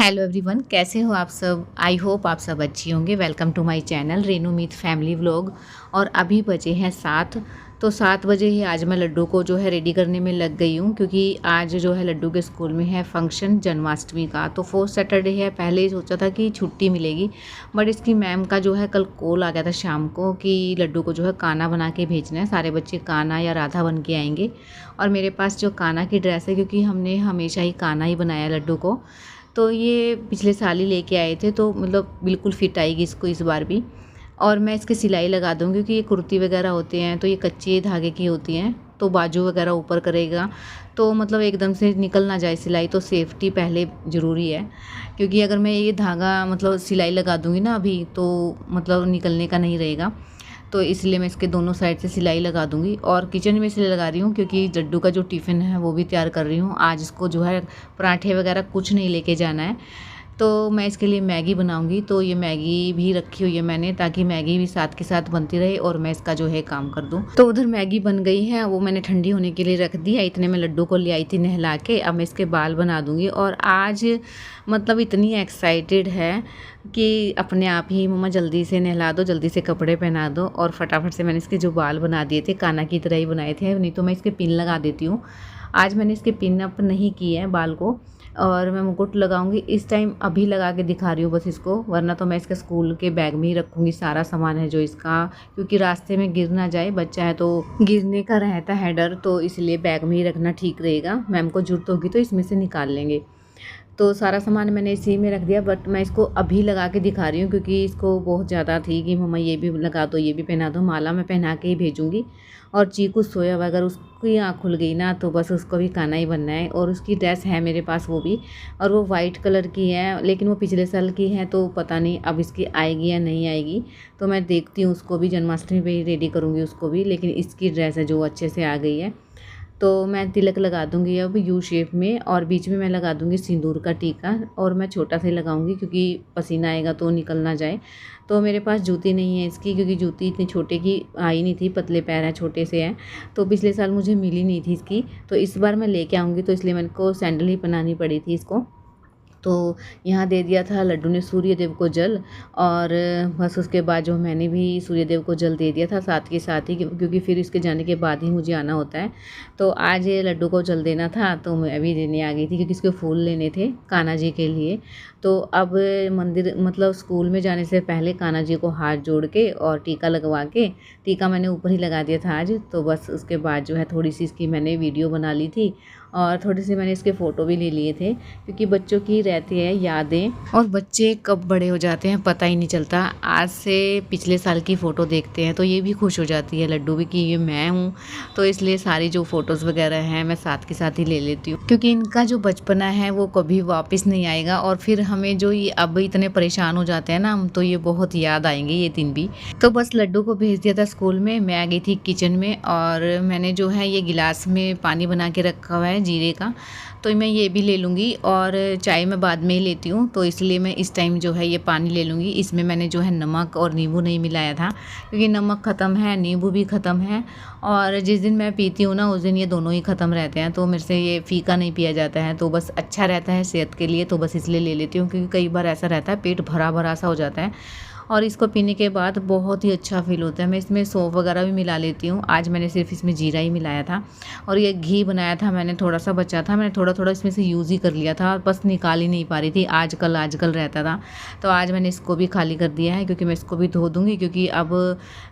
Hello everyone, कैसे हो आप सब। आई होप आप सब अच्छी होंगे। Welcome to my channel Renu Meet family vlog. और अभी बजे हैं 7। तो 7 बजे ही आज मैं लड्डू को जो है रेडी करने में लग गई हूँ, क्योंकि आज जो है लड्डू के स्कूल में है फंक्शन जन्माष्टमी का। तो 4th सैटरडे है। पहले ही सोचा था कि छुट्टी मिलेगी, बट इसकी मैम का जो है कल कॉल आ गया था शाम को कि लड्डू को जो है काना बना के भेजना है। सारे बच्चे काना या राधा बन के आएंगे। और मेरे पास जो काना की ड्रेस है, क्योंकि हमने हमेशा ही काना ही बनाया लड्डू को, तो ये पिछले साल ही लेके आए थे, तो मतलब बिल्कुल फिट आएगी इसको इस बार भी। और मैं इसकी सिलाई लगा दूँगी, क्योंकि ये कुर्ती वगैरह होते हैं तो ये कच्चे धागे की होती हैं, तो बाजू वगैरह ऊपर करेगा तो मतलब एकदम से निकल ना जाए सिलाई। तो सेफ्टी पहले ज़रूरी है, क्योंकि अगर मैं ये धागा मतलब सिलाई लगा दूँगी ना अभी, तो मतलब निकलने का नहीं रहेगा। तो इसलिए मैं इसके दोनों साइड से सिलाई लगा दूँगी। और किचन में इसलिए लगा रही हूँ क्योंकि लड्डू का जो टिफ़िन है वो भी तैयार कर रही हूँ। आज इसको जो है पराठे वगैरह कुछ नहीं लेके जाना है, तो मैं इसके लिए मैगी बनाऊँगी। तो ये मैगी भी रखी हुई है मैंने, ताकि मैगी भी साथ के साथ बनती रहे और मैं इसका जो है काम कर दूँ। तो उधर मैगी बन गई है, वो मैंने ठंडी होने के लिए रख दी है। इतने में लड्डू को ले आई थी नहला के। अब मैं इसके बाल बना दूँगी। और आज मतलब इतनी एक्साइटेड है कि अपने आप ही मम्मा जल्दी से नहला दो, जल्दी से कपड़े पहना दो। और फटाफट से मैंने इसके जो बाल बना दिए थे, काना की तरह ही बनाए थे, नहीं तो मैं इसके पिन लगा देती हूँ। आज मैंने इसके पिन अप नहीं किए हैं बाल को, और मैं मुकुट लगाऊंगी इस टाइम। अभी लगा के दिखा रही हूँ बस इसको, वरना तो मैं इसके स्कूल के बैग में ही रखूँगी सारा सामान है जो इसका, क्योंकि रास्ते में गिर ना जाए। बच्चा है तो गिरने का रहता है डर, तो इसलिए बैग में ही रखना ठीक रहेगा। मैम को ज़रूरत होगी तो इसमें से निकाल लेंगे। तो सारा सामान मैंने इसी में रख दिया, बट मैं इसको अभी लगा के दिखा रही हूँ, क्योंकि इसको बहुत ज़्यादा थी कि मम्मा ये भी लगा दो, ये भी पहना दो। माला मैं पहना के ही भेजूँगी। और चीकू सोया हुआ, अगर उसकी आँख खुल गई ना तो बस उसको भी काना ही बनना है। और उसकी ड्रेस है मेरे पास वो भी, और वो वाइट कलर की है, लेकिन वो पिछले साल की है, तो पता नहीं अब इसकी आएगी या नहीं आएगी। तो मैं देखती हूँ, उसको भी जन्माष्टमी पे ही रेडी करूँगी उसको भी। लेकिन इसकी ड्रेस है जो अच्छे से आ गई है। तो मैं तिलक लगा दूंगी अब यू शेप में, और बीच में मैं लगा दूंगी सिंदूर का टीका। और मैं छोटा सा ही लगाऊंगी, क्योंकि पसीना आएगा तो निकल ना जाए। तो मेरे पास जूती नहीं है इसकी, क्योंकि जूती इतनी छोटे की आई नहीं थी, पतले पैर हैं, छोटे से हैं। तो पिछले साल मुझे मिली नहीं थी इसकी, तो इस बार मैं लेके आऊँगी, तो इसलिए मेरे को सैंडल ही पहनानी पड़ी थी इसको। तो यहाँ दे दिया था लड्डू ने सूर्य देव को जल। और बस उसके बाद जो मैंने भी सूर्य देव को जल दे दिया था साथ के साथ ही, क्योंकि फिर इसके जाने के बाद ही मुझे आना होता है। तो आज ये लड्डू को जल देना था, तो मैं भी देने आ गई थी, क्योंकि इसके फूल लेने थे कान्हा जी के लिए। तो अब मंदिर मतलब स्कूल में जाने से पहले कान्हा जी को हाथ जोड़ के और टीका लगवा के, टीका मैंने ऊपर ही लगा दिया था आज। तो बस उसके बाद जो है थोड़ी सी इसकी मैंने वीडियो बना ली थी, और थोड़ी सी मैंने इसके फ़ोटो भी ले लिए थे, क्योंकि बच्चों की रहती है यादें, और बच्चे कब बड़े हो जाते हैं पता ही नहीं चलता। आज से पिछले साल की फ़ोटो देखते हैं तो ये भी खुश हो जाती है लड्डू भी, कि ये मैं हूँ। तो इसलिए सारी जो फ़ोटोज़ वगैरह हैं मैं साथ के साथ ही ले लेती हूँ, क्योंकि इनका जो बचपना है वो कभी वापस नहीं आएगा। और फिर हमें जो ये अब इतने परेशान हो जाते हैं ना हम, तो ये बहुत याद आएंगे ये दिन भी। तो बस लड्डू को भेज दिया था स्कूल में, मैं आ गई थी किचन में। और मैंने जो है ये गिलास में पानी बना के रखा हुआ है जीरे का, तो मैं ये भी ले लूँगी। और चाय मैं बाद में ही लेती हूँ, तो इसलिए मैं इस टाइम जो है ये पानी ले लूँगी। इसमें मैंने जो है नमक और नींबू नहीं मिलाया था, क्योंकि नमक ख़त्म है, नींबू भी ख़त्म है। और जिस दिन मैं पीती हूँ ना उस दिन ये दोनों ही ख़त्म रहते हैं, तो मेरे से ये फीका नहीं पिया जाता है, तो बस अच्छा रहता है सेहत के लिए, तो बस इसलिए ले लेती हूँ। क्योंकि कई बार ऐसा रहता है पेट भरा भरा सा हो जाता है, और इसको पीने के बाद बहुत ही अच्छा फील होता है। मैं इसमें सौंफ वगैरह भी मिला लेती हूँ। आज मैंने सिर्फ इसमें जीरा ही मिलाया था। और ये घी बनाया था मैंने, थोड़ा सा बचा था, मैंने थोड़ा थोड़ा इसमें से यूज़ ही कर लिया था, बस निकाल ही नहीं पा रही थी, आजकल रहता था। तो आज मैंने इसको भी खाली कर दिया है, क्योंकि मैं इसको भी धो दूँगी, क्योंकि अब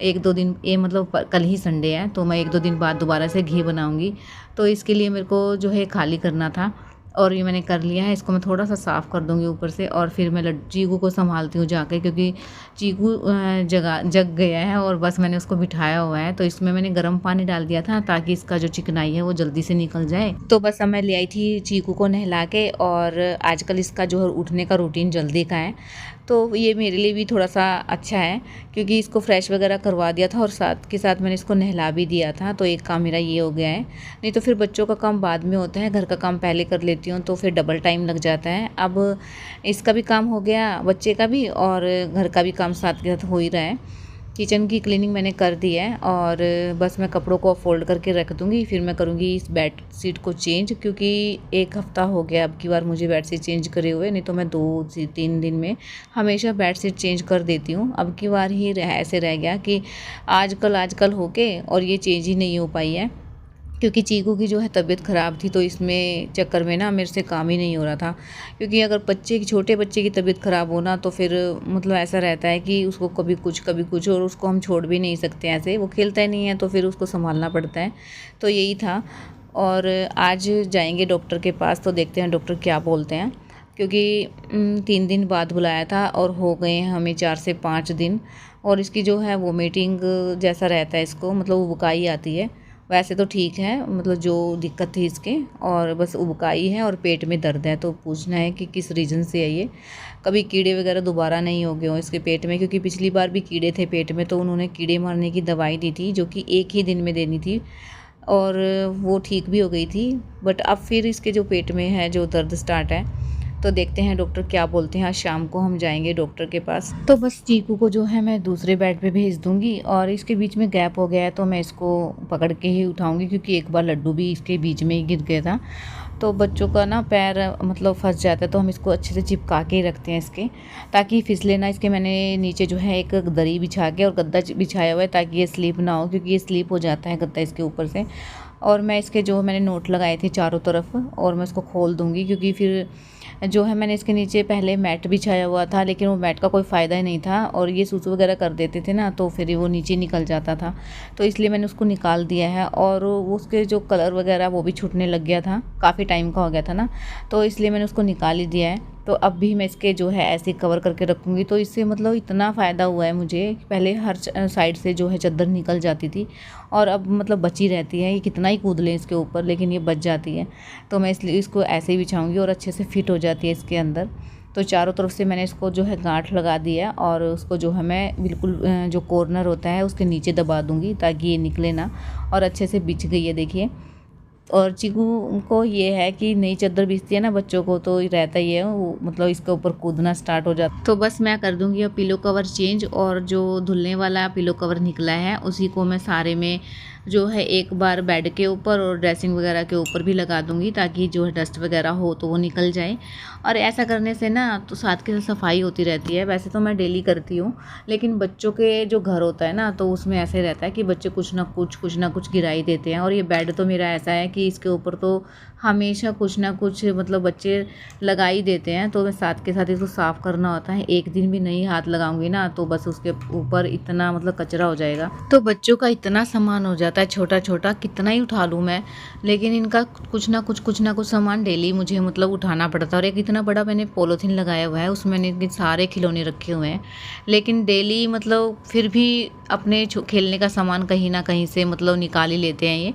1-2 दिन ये मतलब कल ही संडे है, तो मैं 1-2 दिन बाद दोबारा से घी बनाऊँगी। तो इसके लिए मेरे को जो है खाली करना था, और ये मैंने कर लिया है। इसको मैं थोड़ा सा साफ़ कर दूंगी ऊपर से, और फिर मैं चीकू को संभालती हूँ जाके, क्योंकि चीकू जग गया है और बस मैंने उसको बिठाया हुआ है। तो इसमें मैंने गर्म पानी डाल दिया था, ताकि इसका जो चिकनाई है वो जल्दी से निकल जाए। तो बस अब मैं ले आई थी चीकू को नहला के, और आजकल इसका जो है उठने का रूटीन जल्दी का है, तो ये मेरे लिए भी थोड़ा सा अच्छा है, क्योंकि इसको फ्रेश वगैरह करवा दिया था, और साथ के साथ मैंने इसको नहला भी दिया था। तो एक काम मेरा ये हो गया है, नहीं तो फिर बच्चों का काम बाद में होता है, घर का काम पहले कर लेती हूँ, तो फिर डबल टाइम लग जाता है। अब इसका भी काम हो गया, बच्चे का भी, और घर का भी काम साथ के साथ हो ही रहा है। किचन की क्लीनिंग मैंने कर दी है और बस मैं कपड़ों को फोल्ड करके रख दूँगी। फिर मैं करूँगी इस बेड शीट को चेंज, क्योंकि 1 हफ़्ता हो गया अब की बार मुझे बेड शीट चेंज करे हुए, नहीं तो मैं 2 से 3 दिन में हमेशा बेड शीट चेंज कर देती हूँ। अब की बार ही ऐसे रह गया कि आजकल हो के और ये चेंज ही नहीं हो पाई है, क्योंकि चीकू की जो है तबीयत ख़राब थी, तो इसमें चक्कर में ना मेरे से काम ही नहीं हो रहा था। क्योंकि अगर छोटे बच्चे की तबीयत ख़राब हो ना, तो फिर मतलब ऐसा रहता है कि उसको कभी कुछ और उसको हम छोड़ भी नहीं सकते ऐसे, वो खेलता ही नहीं है तो फिर उसको संभालना पड़ता है। तो यही था। और आज जाएंगे डॉक्टर के पास, तो देखते हैं डॉक्टर क्या बोलते हैं, क्योंकि 3 दिन बाद बुलाया था और हो गए हैं हमें 4 से 5 दिन। और इसकी जो है वोमिटिंग जैसा रहता है इसको, मतलब उबकाई आती है। वैसे तो ठीक है, मतलब जो दिक्कत थी इसके, और बस उबकाई है और पेट में दर्द है। तो पूछना है कि किस रीज़न से है ये, कभी कीड़े वगैरह दोबारा नहीं हो गए हों इसके पेट में, क्योंकि पिछली बार भी कीड़े थे पेट में, तो उन्होंने कीड़े मारने की दवाई दी थी जो कि 1 ही दिन में देनी थी और वो ठीक भी हो गई थी। बट अब फिर इसके जो पेट में है जो दर्द स्टार्ट है, तो देखते हैं डॉक्टर क्या बोलते हैं। आज शाम को हम जाएंगे डॉक्टर के पास। तो बस चीकू को जो है मैं दूसरे बेड पे भेज दूंगी, और इसके बीच में गैप हो गया है तो मैं इसको पकड़ के ही उठाऊंगी, क्योंकि एक बार लड्डू भी इसके बीच में ही गिर गया था। तो बच्चों का ना पैर मतलब फंस जाता है, तो हम इसको अच्छे से चिपका के ही रखते हैं इसके, ताकि फिसले ना। इसके मैंने नीचे जो है एक दरी बिछा के और गद्दा बिछाया हुआ है, ताकि ये स्लीप ना हो, क्योंकि ये स्लीप हो जाता है गद्दा इसके ऊपर से। और मैं इसके जो मैंने नोट लगाए थे चारों तरफ, और मैं इसको खोल दूँगी, क्योंकि फिर जो है मैंने इसके नीचे पहले मैट बिछाया हुआ था, लेकिन वो मैट का कोई फ़ायदा ही नहीं था, और ये सूसू वगैरह कर देते थे ना, तो फिर वो नीचे निकल जाता था। तो इसलिए मैंने उसको निकाल दिया है, और उसके जो कलर वगैरह वो भी छूटने लग गया था, काफ़ी टाइम का हो गया था ना, तो इसलिए मैंने उसको निकाल ही दिया है। तो अब भी मैं इसके जो है ऐसे कवर करके रखूँगी। तो इससे मतलब इतना फ़ायदा हुआ है मुझे, पहले हर साइड से जो है चादर निकल जाती थी, और अब मतलब बची रहती है। ये कितना ही कूद लें इसके ऊपर, लेकिन ये बच जाती है। तो मैं इसलिए इसको ऐसे ही बिछाऊँगी और अच्छे से फिट हो जाती है इसके अंदर। तो चारों तरफ से मैंने इसको जो है गांठ लगा दिया, और उसको जो है मैं बिल्कुल जो कॉर्नर होता है उसके नीचे दबा दूँगी, ताकि ये निकले ना, और अच्छे से बिछ गई है देखिए। और चीकू को ये है कि नई चादर बिछती है ना बच्चों को, तो रहता ही है वो, मतलब इसके ऊपर कूदना स्टार्ट हो जाता। तो बस मैं कर दूंगी अब पिलो कवर चेंज, और जो धुलने वाला पिलो कवर निकला है उसी को मैं सारे में जो है एक बार बेड के ऊपर और ड्रेसिंग वगैरह के ऊपर भी लगा दूंगी, ताकि जो है डस्ट वगैरह हो तो वो निकल जाए। और ऐसा करने से ना तो साथ के साथ सफाई होती रहती है। वैसे तो मैं डेली करती हूँ, लेकिन बच्चों के जो घर होता है ना, तो उसमें ऐसे रहता है कि बच्चे कुछ ना कुछ गिरा ही देते हैं। और ये बेड तो मेरा ऐसा है कि इसके ऊपर तो हमेशा कुछ ना कुछ मतलब बच्चे लगा ही देते हैं, तो मैं साथ के साथ इसको साफ़ करना होता है। एक दिन भी नहीं हाथ लगाऊंगी ना, तो बस उसके ऊपर इतना मतलब कचरा हो जाएगा। तो बच्चों का इतना सामान हो जाता है छोटा छोटा, कितना ही उठा लूँ मैं, लेकिन इनका कुछ ना कुछ सामान डेली मुझे मतलब उठाना पड़ता है। और एक इतना बड़ा मैंने पॉलीथीन लगाया हुआ है, उसमें मैंने इतने सारे खिलौने रखे हुए हैं, लेकिन डेली मतलब फिर भी अपने खेलने का सामान कहीं ना कहीं से मतलब निकाल ही लेते हैं ये,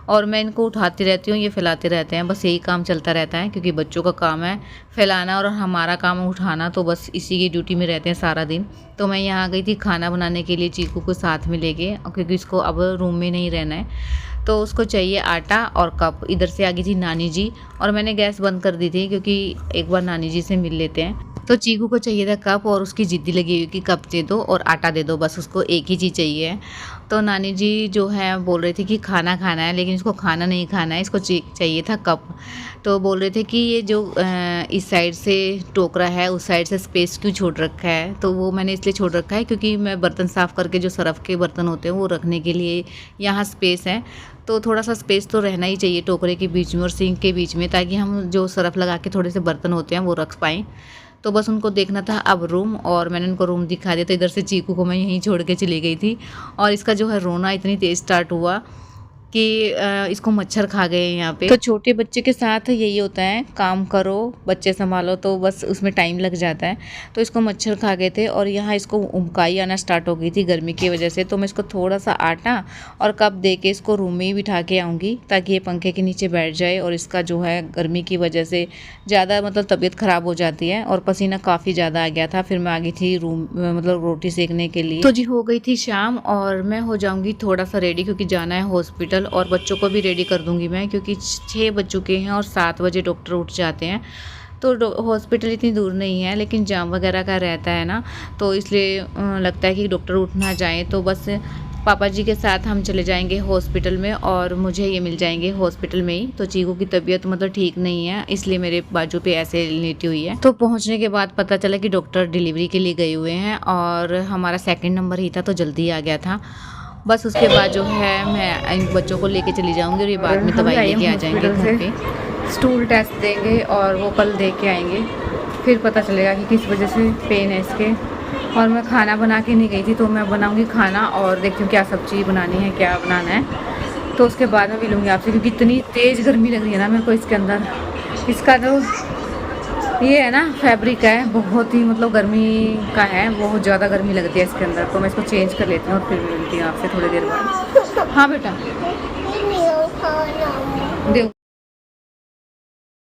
और मैं इनको उठाती रहती हूँ, ये फैलाते रहते हैं। बस यही काम चलता रहता है, क्योंकि बच्चों का काम है फैलाना और हमारा काम है उठाना, तो बस इसी की ड्यूटी में रहते हैं सारा दिन। तो मैं यहाँ गई थी खाना बनाने के लिए चीकू को साथ में लेके, क्योंकि इसको अब रूम में नहीं रहना है, तो उसको चाहिए आटा और कप। इधर से आ गई थी नानी जी, और मैंने गैस बंद कर दी थी, क्योंकि एक बार नानी जी से मिल लेते हैं। तो चीकू को चाहिए था कप, और उसकी जिद्दी लगी हुई कि कप दे दो और आटा दे दो, बस उसको एक ही चीज़ चाहिए। तो नानी जी जो है बोल रही थी कि खाना खाना है, लेकिन इसको खाना नहीं खाना है, इसको चाहिए था कप। तो बोल रहे थे कि ये जो इस साइड से टोकरा है उस साइड से स्पेस क्यों छोड़ रखा है। तो वो मैंने इसलिए छोड़ रखा है क्योंकि मैं बर्तन साफ़ करके जो सरफ के बर्तन होते हैं वो रखने के लिए यहाँ स्पेस है, तो थोड़ा सा स्पेस तो रहना ही चाहिए टोकरे के बीच में और सिंक के बीच में, ताकि हम जो सरफ लगा के थोड़े से बर्तन होते हैं वो रख पाएँ। तो बस उनको देखना था अब रूम, और मैंने उनको रूम दिखा दिया। तो इधर से चीकू को मैं यहीं छोड़ के चली गई थी, और इसका जो है रोना इतनी तेज़ स्टार्ट हुआ कि इसको मच्छर खा गए यहाँ पे। तो छोटे बच्चे के साथ यही होता है, काम करो बच्चे संभालो तो बस उसमें टाइम लग जाता है। तो इसको मच्छर खा गए थे, और यहाँ इसको उबकाई आना स्टार्ट हो गई थी गर्मी की वजह से। तो मैं इसको थोड़ा सा आटा और कप दे के इसको रूम में ही बिठा के आऊँगी, ताकि ये पंखे के नीचे बैठ जाए। और इसका जो है गर्मी की वजह से ज़्यादा मतलब तबीयत ख़राब हो जाती है, और पसीना काफ़ी ज़्यादा आ गया था। फिर मैं आ गई थी रूम मतलब रोटी सेकने के लिए। तो जी हो गई थी शाम, और मैं हो जाऊँगी थोड़ा सा रेडी, क्योंकि जाना है हॉस्पिटल, और बच्चों को भी रेडी कर दूंगी मैं, क्योंकि 6 बज चुके हैं और 7 बजे डॉक्टर उठ जाते हैं। तो हॉस्पिटल इतनी दूर नहीं है, लेकिन जाम वगैरह का रहता है ना, तो इसलिए लगता है कि डॉक्टर उठ ना जाए, तो बस पापा जी के साथ हम चले जाएंगे हॉस्पिटल में और मुझे ये मिल जाएंगे हॉस्पिटल में ही। तो चीकू की तबीयत मतलब ठीक नहीं है, इसलिए मेरे बाजू पे ऐसे लेटी हुई है। तो पहुंचने के बाद पता चला कि डॉक्टर डिलीवरी के लिए गए हुए हैं और हमारा सेकंड नंबर ही था, तो जल्दी आ गया था। बस उसके बाद जो है मैं इन बच्चों को लेके चली जाऊंगी और ये बाद में दवाई लेके आ जाएंगे घर पे। स्टूल टेस्ट देंगे और वो कल दे के आएंगे, फिर पता चलेगा कि किस वजह से पेन है इसके। और मैं खाना बना के नहीं गई थी, तो मैं बनाऊंगी खाना और देखती हूँ क्या सब्जी बनानी है, क्या बनाना है, तो उसके बाद मैं मिलूँगी आपसे। क्योंकि इतनी तेज़ गर्मी लग रही है ना मेरे को इसके अंदर। इसका जो ये है ना फैब्रिक है, बहुत ही मतलब गर्मी का है, बहुत ज़्यादा गर्मी लगती है इसके अंदर। तो मैं इसको चेंज कर लेती हूँ और फिर मिलती हूँ आपसे थोड़ी देर बाद। हाँ बेटा दे।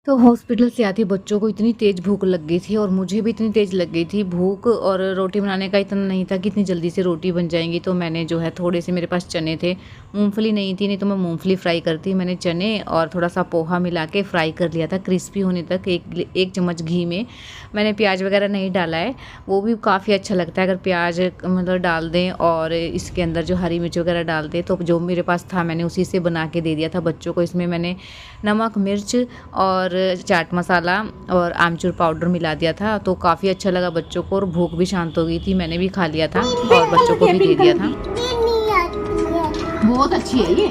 तो हॉस्पिटल से आती बच्चों को इतनी तेज़ भूख लग गई थी और मुझे भी इतनी तेज़ लग गई थी भूख, और रोटी बनाने का इतना नहीं था कि इतनी जल्दी से रोटी बन जाएंगी। तो मैंने जो है थोड़े से मेरे पास चने थे, मूंगफली नहीं थी, नहीं तो मैं मूंगफली फ्राई करती। मैंने चने और थोड़ा सा पोहा मिला के फ्राई कर लिया था क्रिस्पी होने तक। एक चम्मच घी में मैंने प्याज वगैरह नहीं डाला है, वो भी काफ़ी अच्छा लगता है अगर प्याज मतलब डाल दें और इसके अंदर जो हरी मिर्च वगैरह डाल दें। तो जो मेरे पास था मैंने उसी से बना के दे दिया था बच्चों को। इसमें मैंने नमक, मिर्च और चाट मसाला और आमचूर पाउडर मिला दिया था, तो काफ़ी अच्छा लगा बच्चों को और भूख भी शांत हो गई थी। मैंने भी खा लिया था और बच्चों को भी दे दिया था। बहुत अच्छी है ये,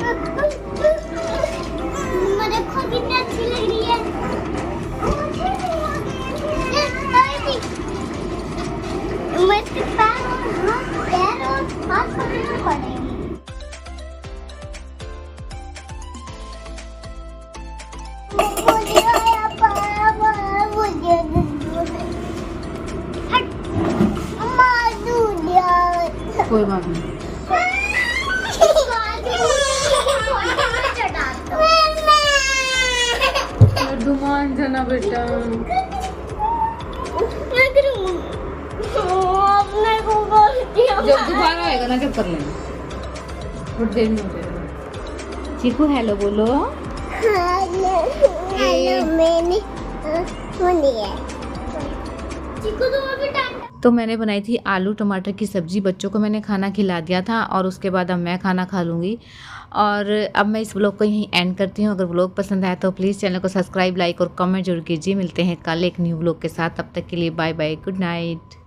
कोई बात नहीं। लड्डू मान जाना बेटा। जब दोबारा आएगा ना जब कर लेना, थोड़ी देर में हो जाएगा। चीकू हेलो बोलो। हेलो मैंने तो मैंने बनाई थी आलू टमाटर की सब्ज़ी। बच्चों को मैंने खाना खिला दिया था और उसके बाद अब मैं खाना खा लूँगी। और अब मैं इस व्लॉग को यहीं एंड करती हूँ। अगर व्लॉग पसंद आया तो प्लीज़ चैनल को सब्सक्राइब, लाइक और कमेंट जरूर कीजिए। मिलते हैं कल एक न्यू व्लॉग के साथ, तब तक के लिए बाय बाय, गुड नाइट।